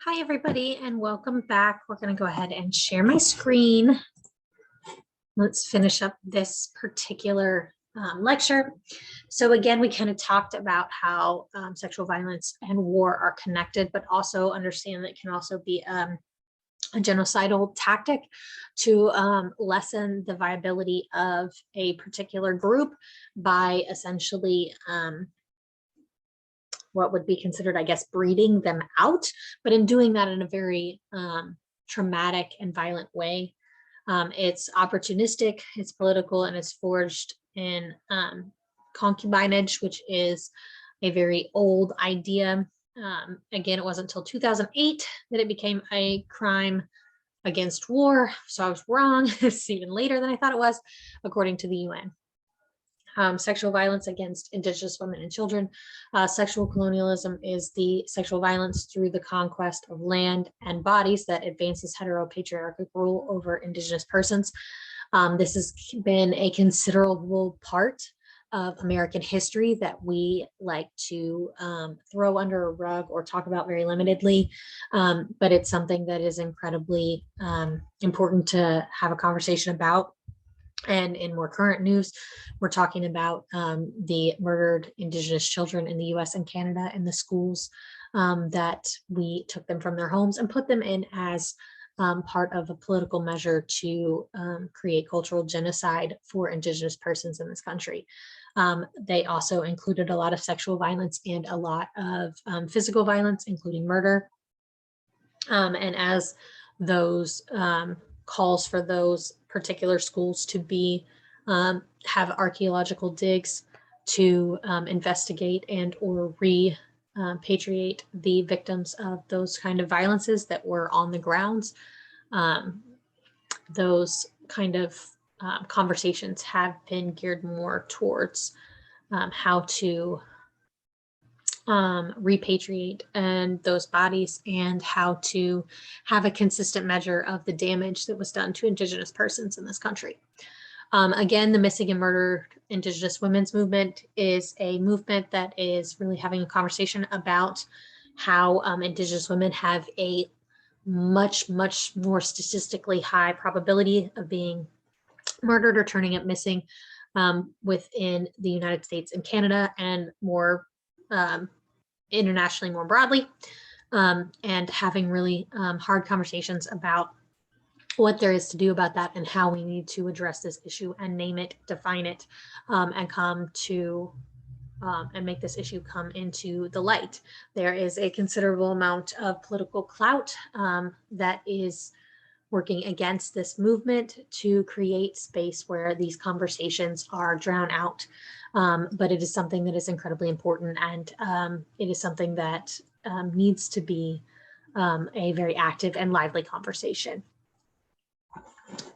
Hi, everybody, and welcome back. We're going to go ahead and share my screen. Let's finish up this particular lecture. So again, we kind of talked about how sexual violence and war are connected, but also understand that it can also be a genocidal tactic to lessen the viability of a particular group by essentially what would be considered, I guess, breeding them out, but in doing that in a very traumatic and violent way. It's opportunistic, it's political, and it's forged in concubinage, which is a very old idea. Again, it wasn't until 2008 that it became a crime against war. So I was wrong. It's even later than I thought it was, according to the UN. Sexual violence against Indigenous women and children. Sexual colonialism is the sexual violence through the conquest of land and bodies that advances heteropatriarchic rule over Indigenous persons. This has been a considerable part of American history that we like to throw under a rug or talk about very limitedly, but it's something that is incredibly important to have a conversation about. And in more current news, we're talking about the murdered Indigenous children in the US and Canada in the schools that we took them from their homes and put them in as part of a political measure to create cultural genocide for Indigenous persons in this country. They also included a lot of sexual violence and a lot of physical violence, including murder. And as those calls for those particular schools to be have archaeological digs to investigate and or repatriate the victims of those kind of violences that were on the grounds. Those kind of conversations have been geared more towards how to repatriate and those bodies and how to have a consistent measure of the damage that was done to Indigenous persons in this country. Again, the missing and murdered Indigenous women's movement is a movement that is really having a conversation about how Indigenous women have a much more statistically high probability of being murdered or turning up missing within the United States and Canada, and more internationally more broadly, and having really hard conversations about what there is to do about that and how we need to address this issue and name it, define it, and come to and make this issue come into the light. There is a considerable amount of political clout that is working against this movement to create space where these conversations are drowned out. But it is something that is incredibly important, and it is something that needs to be a very active and lively conversation.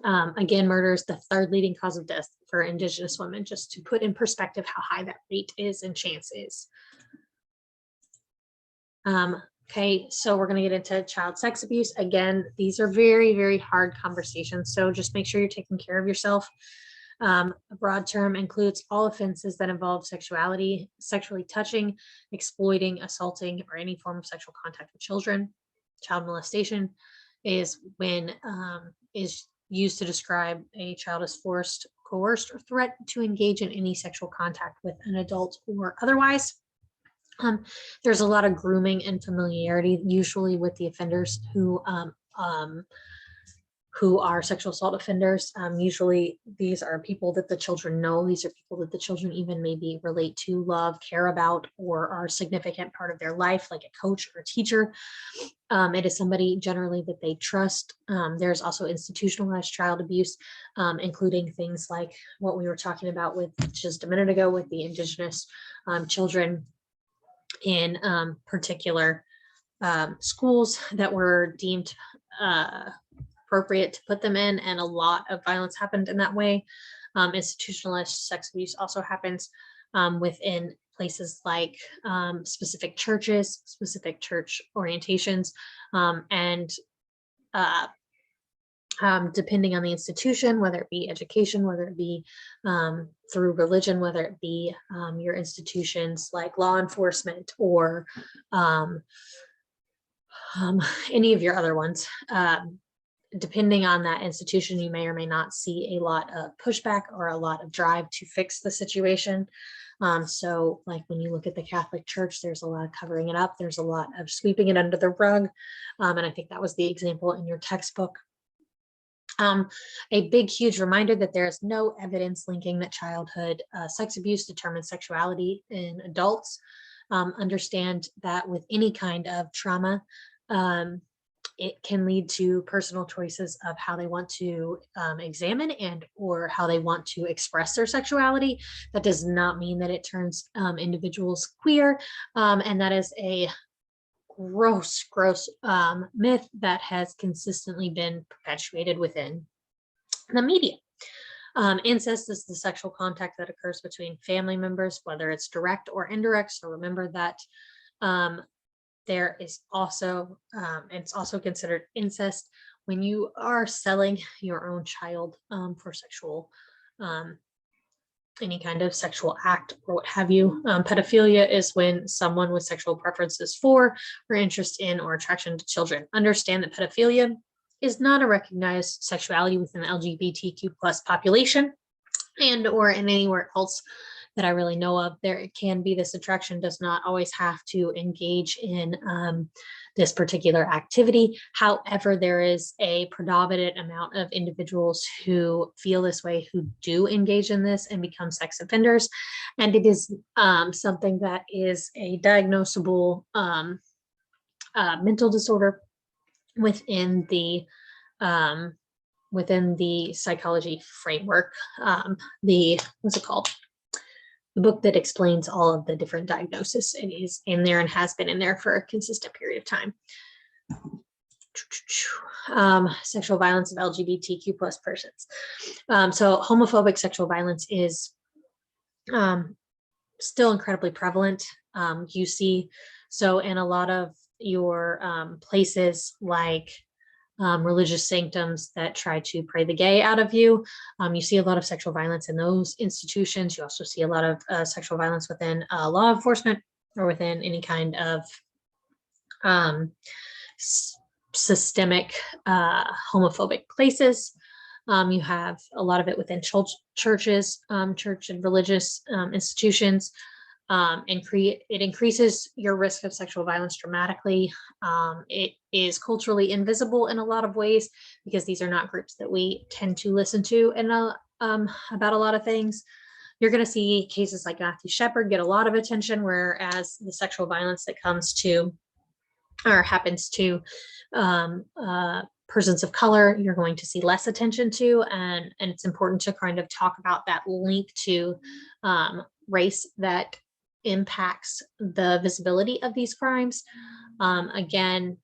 Again, murder is the third leading cause of death for Indigenous women, just to put in perspective how high that rate is and chance is. Okay, so we're going to get into child sex abuse. Again, these are very hard conversations, so just make sure you're taking care of yourself. A broad term includes all offenses that involve sexuality, sexually touching, exploiting, assaulting, or any form of sexual contact with children. Child molestation is when is used to describe a child as forced, coerced, or threatened to engage in any sexual contact with an adult or otherwise. There's a lot of grooming and familiarity, usually with the offenders who are sexual assault offenders. Usually these are people that the children know. These are people that the children even maybe relate to, love, care about, or are a significant part of their life, like a coach or a teacher. It is somebody generally that they trust. There's also institutionalized child abuse, including things like what we were talking about with just a minute ago with the Indigenous children in particular schools that were deemed appropriate to put them in, and a lot of violence happened in that way. Institutionalized sex abuse also happens within places like specific churches, specific church orientations, and depending on the institution, whether it be education, whether it be through religion, whether it be your institutions like law enforcement or any of your other ones. Depending on that institution, you may or may not see a lot of pushback or a lot of drive to fix the situation. So like when you look at the Catholic Church, there's a lot of covering it up. There's a lot of sweeping it under the rug. And I think that was the example in your textbook. A big, huge reminder that there is no evidence linking that childhood sex abuse determines sexuality in adults. Understand that with any kind of trauma, it can lead to personal choices of how they want to examine and or how they want to express their sexuality. That does not mean that it turns individuals queer, and that is a gross myth that has consistently been perpetuated within the media. Incest is the sexual contact that occurs between family members, whether it's direct or indirect. So remember that there is also, it's also considered incest when you are selling your own child for sexual, any kind of sexual act or what have you. Pedophilia is when someone with sexual preferences for or interest in or attraction to children. Understand that pedophilia is not a recognized sexuality within the LGBTQ plus population and or in anywhere else that I really know of. There can be this attraction, does not always have to engage in this particular activity. However, there is a predominant amount of individuals who feel this way, who do engage in this and become sex offenders. And it is something that is a diagnosable mental disorder within the psychology framework. What's it called? The book that explains all of the different diagnoses. It is in there and has been in there for a consistent period of time. Sexual violence of LGBTQ plus persons. So homophobic sexual violence is still incredibly prevalent. You see, so in a lot of your places like religious sanctums that try to pray the gay out of you. You see a lot of sexual violence in those institutions. You also see a lot of sexual violence within law enforcement or within any kind of systemic homophobic places. You have a lot of it within churches, church and religious institutions. It increases your risk of sexual violence dramatically. It is culturally invisible in a lot of ways because these are not groups that we tend to listen to about a lot of things. You're going to see cases like Matthew Shepard get a lot of attention, whereas the sexual violence that comes to or happens to persons of color, you're going to see less attention to, and it's important to kind of talk about that link to race that impacts the visibility of these crimes. Again,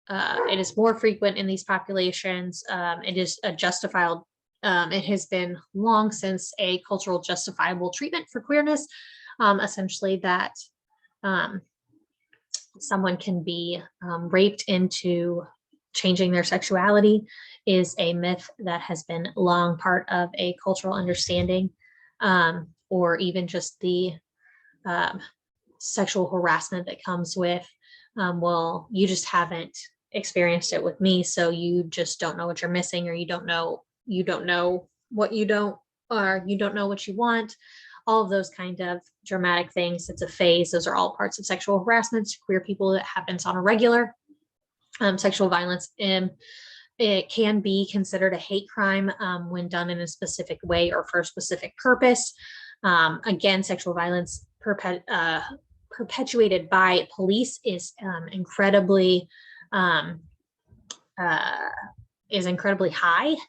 it is more frequent in these populations. It is a justified, it has been long since a cultural justifiable treatment for queerness, essentially that someone can be raped into changing their sexuality is a myth that has been long part of a cultural understanding, or even just the sexual harassment that comes with, well, you just haven't experienced it with me, so you just don't know what you're missing, or you don't know what you don't, or you don't know what you want. All of those kind of dramatic things. It's a phase. Those are all parts of sexual harassment to queer people that happens on a regular. Sexual violence, it can be considered a hate crime when done in a specific way or for a specific purpose. Again, sexual violence perpetuated by police is incredibly high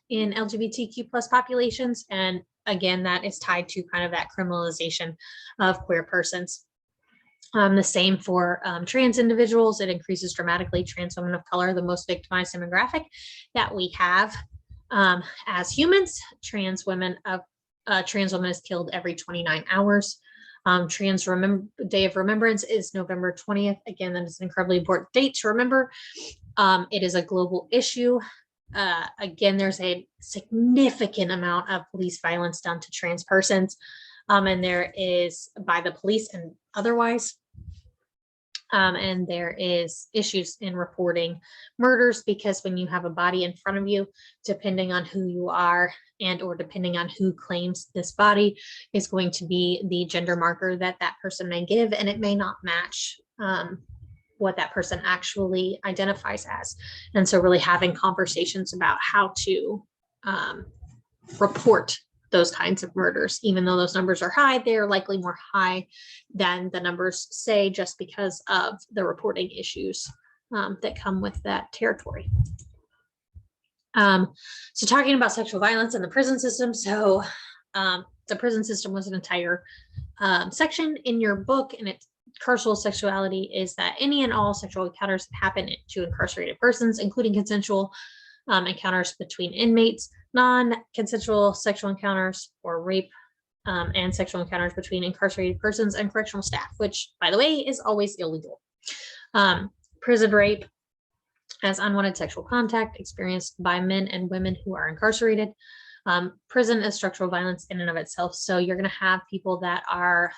in LGBTQ plus populations. And again, that is tied to kind of that criminalization of queer persons. The same for trans individuals. It increases dramatically. Trans women of color, the most victimized demographic that we have as humans. Trans women is killed every 29 hours. Day of Remembrance is November 20th. Again, that is an incredibly important date to remember. It is a global issue. Again, there's a significant amount of police violence done to trans persons, and there is by the police and otherwise. And there is issues in reporting murders, because when you have a body in front of you, depending on who you are and or depending on who claims this body is going to be the gender marker that that person may give, and it may not match what that person actually identifies as. And so really having conversations about how to report those kinds of murders. Even though those numbers are high, they're likely more high than the numbers say, just because of the reporting issues that come with that territory. So talking about sexual violence in the prison system. So the prison system was an entire section in your book, and it's carceral sexuality is that any and all sexual encounters that happen to incarcerated persons, including consensual encounters between inmates, non-consensual sexual encounters or rape, and sexual encounters between incarcerated persons and correctional staff, which, by the way, is always illegal. Prison rape as unwanted sexual contact experienced by men and women who are incarcerated. Prison is structural violence in and of itself. So you're going to have people that are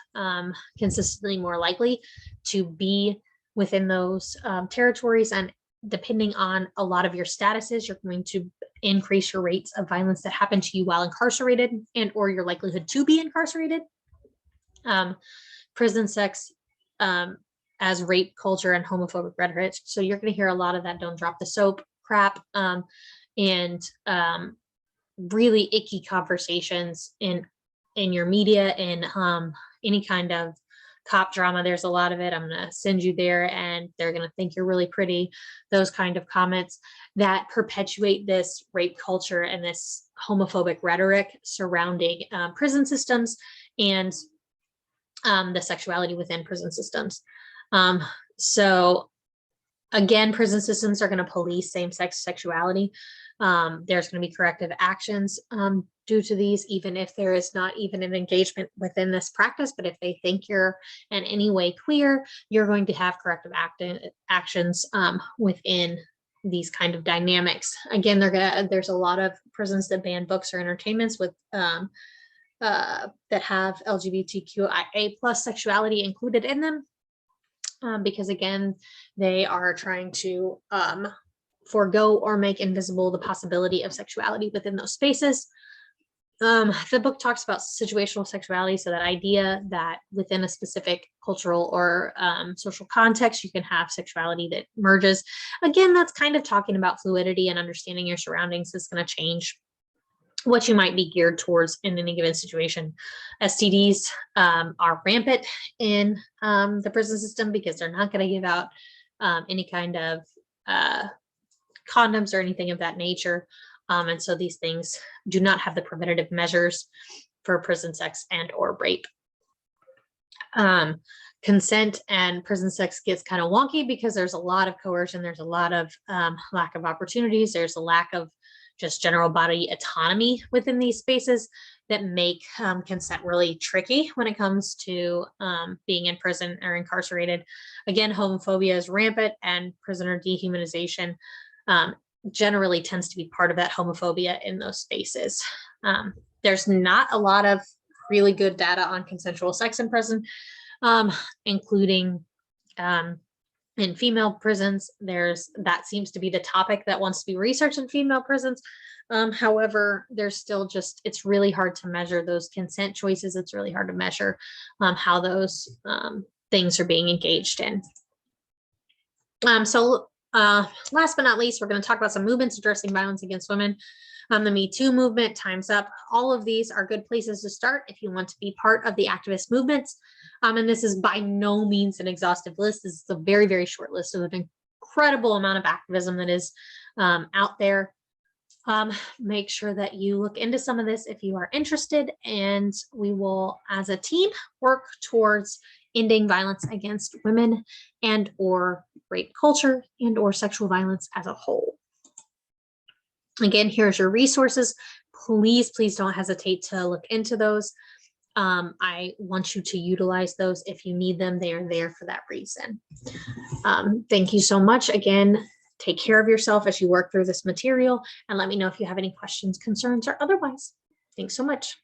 consistently more likely to be within those territories. And depending on a lot of your statuses, you're going to increase your rates of violence that happen to you while incarcerated and or your likelihood to be incarcerated. Prison sex as rape culture and homophobic rhetoric. So you're going to hear a lot of that don't drop the soap crap and really icky conversations in your media and any kind of cop drama. There's a lot of it. I'm going to send you there and they're going to think you're really pretty. Those kind of comments that perpetuate this rape culture and this homophobic rhetoric surrounding prison systems and the sexuality within prison systems. So again, prison systems are going to police same-sex sexuality. There's going to be corrective actions due to these, even if there is not even an engagement within this practice. But if they think you're in any way queer, you're going to have corrective actions within these kind of dynamics. Again, there's a lot of prisons that ban books or entertainments with that have LGBTQIA plus sexuality included in them, because again, they are trying to forego or make invisible the possibility of sexuality within those spaces. The book talks about situational sexuality, so that idea that within a specific cultural or social context, you can have sexuality that merges. Again, that's kind of talking about fluidity and understanding your surroundings is going to change what you might be geared towards in any given situation. STDs are rampant in the prison system because they're not going to give out any kind of condoms or anything of that nature. And so these things do not have the preventative measures for prison sex and or rape. Consent and prison sex gets kind of wonky because there's a lot of coercion. There's a lot of lack of opportunities. There's a lack of just general body autonomy within these spaces that make consent really tricky when it comes to being in prison or incarcerated. Again, homophobia is rampant, and prisoner dehumanization generally tends to be part of that homophobia in those spaces. There's not a lot of really good data on consensual sex in prison, including in female prisons. That seems to be the topic that wants to be researched in female prisons. However, there's still it's really hard to measure those consent choices. It's really hard to measure how those things are being engaged in. Last but not least, we're going to talk about some movements addressing violence against women. The Me Too movement, Time's Up. All of these are good places to start if you want to be part of the activist movements. And this is by no means an exhaustive list. This is a very, very short list of an incredible amount of activism that is out there. Make sure that you look into some of this if you are interested, and we will, as a team, work towards ending violence against women and or rape culture and or sexual violence as a whole. Again, here's your resources. Please, please don't hesitate to look into those. I want you to utilize those if you need them. They are there for that reason. Thank you so much. Again, take care of yourself as you work through this material, and let me know if you have any questions, concerns, or otherwise. Thanks so much.